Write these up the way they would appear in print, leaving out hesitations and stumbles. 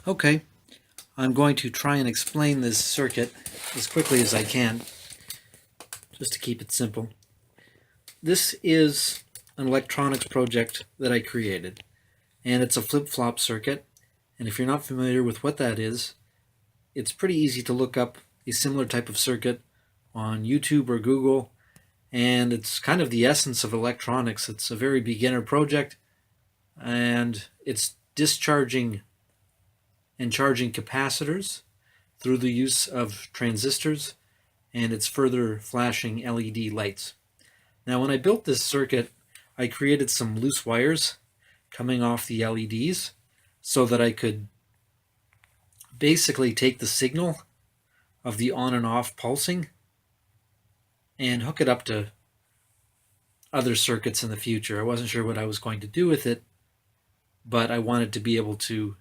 Okay, I'm going to try and explain this circuit as quickly as I can, just to keep it simple. This is an electronics project that I created, and it's a flip-flop circuit. And if you're not familiar with what that is, it's pretty easy to look up a similar type of circuit on YouTube or Google, and it's kind of the essence of electronics. It's a very beginner project, and it's discharging and charging capacitors through the use of transistors, and it's further flashing LED lights. Now, when I built this circuit, I created some loose wires coming off the LEDs so that I could basically take the signal of the on and off pulsing and hook it up to other circuits in the future. I wasn't sure what I was going to do with it, but I wanted to be able to,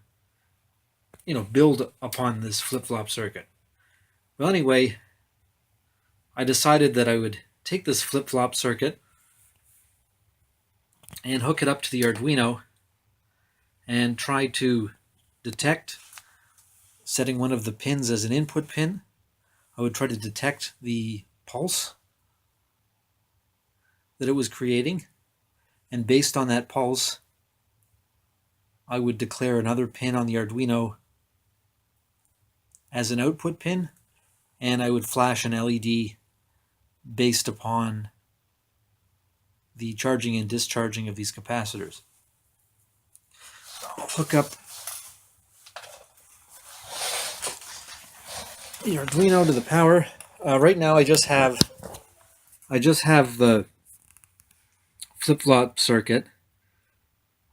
build upon this flip-flop circuit. Well, anyway, I decided that I would take this flip-flop circuit and hook it up to the Arduino and try to detect, setting one of the pins as an input pin. I would try to detect the pulse that it was creating, and based on that pulse, I would declare another pin on the Arduino as an output pin, and I would flash an LED based upon the charging and discharging of these capacitors. I'll hook up the Arduino to the power. Right now, I just have the flip-flop circuit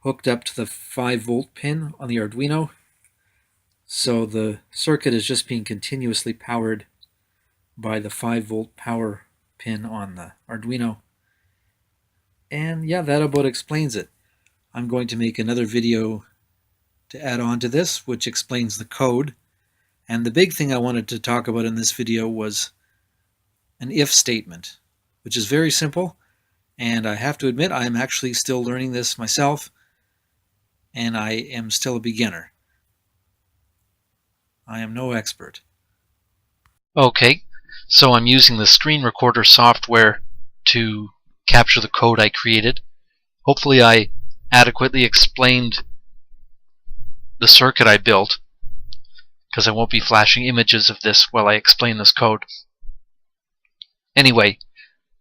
hooked up to the 5-volt pin on the Arduino. So the circuit is just being continuously powered by the 5-volt power pin on the Arduino. And yeah, that about explains it. I'm going to make another video to add on to this, which explains the code. And the big thing I wanted to talk about in this video was an if statement, which is very simple. And I have to admit, I am actually still learning this myself, and I am still a beginner. I am no expert. Okay, so I'm using the screen recorder software to capture the code I created. Hopefully I adequately explained the circuit I built, because I won't be flashing images of this while I explain this code. Anyway,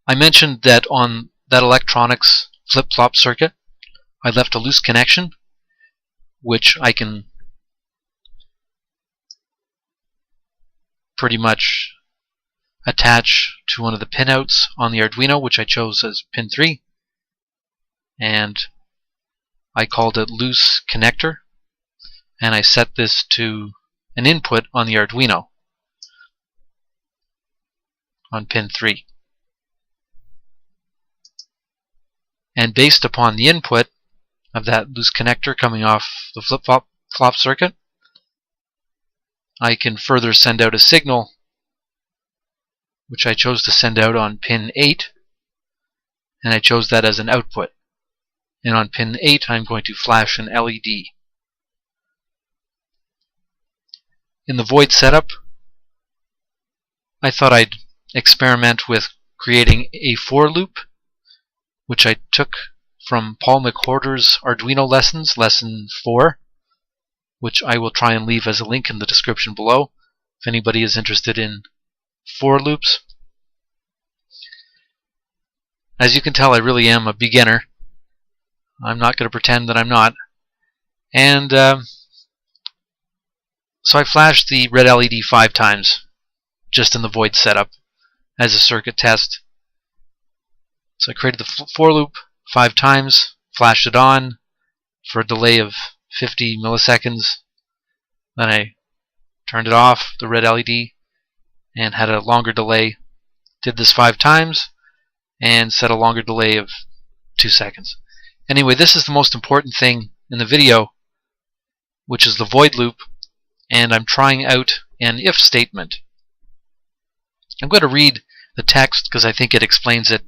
I mentioned that on that electronics flip-flop circuit, I left a loose connection, which I can pretty much attach to one of the pinouts on the Arduino, which I chose as pin 3, and I called it loose connector, and I set this to an input on the Arduino on pin 3. And based upon the input of that loose connector coming off the flip-flop circuit, I can further send out a signal, which I chose to send out on pin 8, and I chose that as an output. And on pin 8 I'm going to flash an LED. In the void setup, I thought I'd experiment with creating a for loop, which I took from Paul McWhorter's Arduino lessons, lesson 4, which I will try and leave as a link in the description below if anybody is interested in for loops. As you can tell, I really am a beginner. I'm not going to pretend that I'm not. And so I flashed the red LED 5 times just in the void setup as a circuit test. So I created the for loop 5 times, flashed it on for a delay of 50 milliseconds. Then I turned it off, the red LED, and had a longer delay. Did this 5 times and set a longer delay of 2 seconds. Anyway, this is the most important thing in the video, which is the void loop, and I'm trying out an if statement. I'm going to read the text because I think it explains it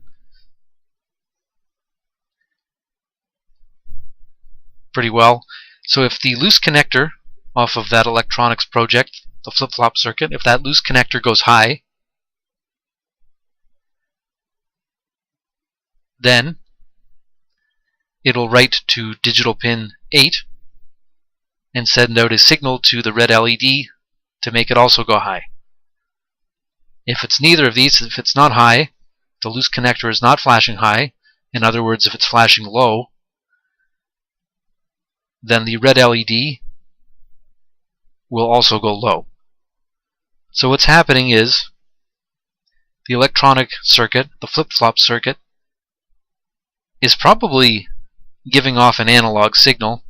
pretty well. So if the loose connector off of that electronics project, the flip-flop circuit. If that loose connector goes high, then it'll write to digital pin 8 and send out a signal to the red LED to make it also go high. If it's neither of these, if it's not high, the loose connector is not flashing high, in other words, if it's flashing low, then the red LED will also go low. So what's happening is the electronic circuit, the flip-flop circuit, is probably giving off an analog signal.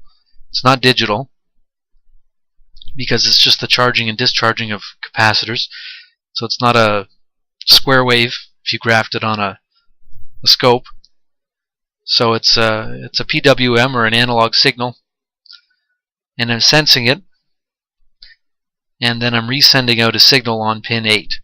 It's not digital, because it's just the charging and discharging of capacitors. So it's not a square wave if you graphed it on a scope. So it's a PWM, or an analog signal, and I'm sensing it, and then I'm resending out a signal on pin 8.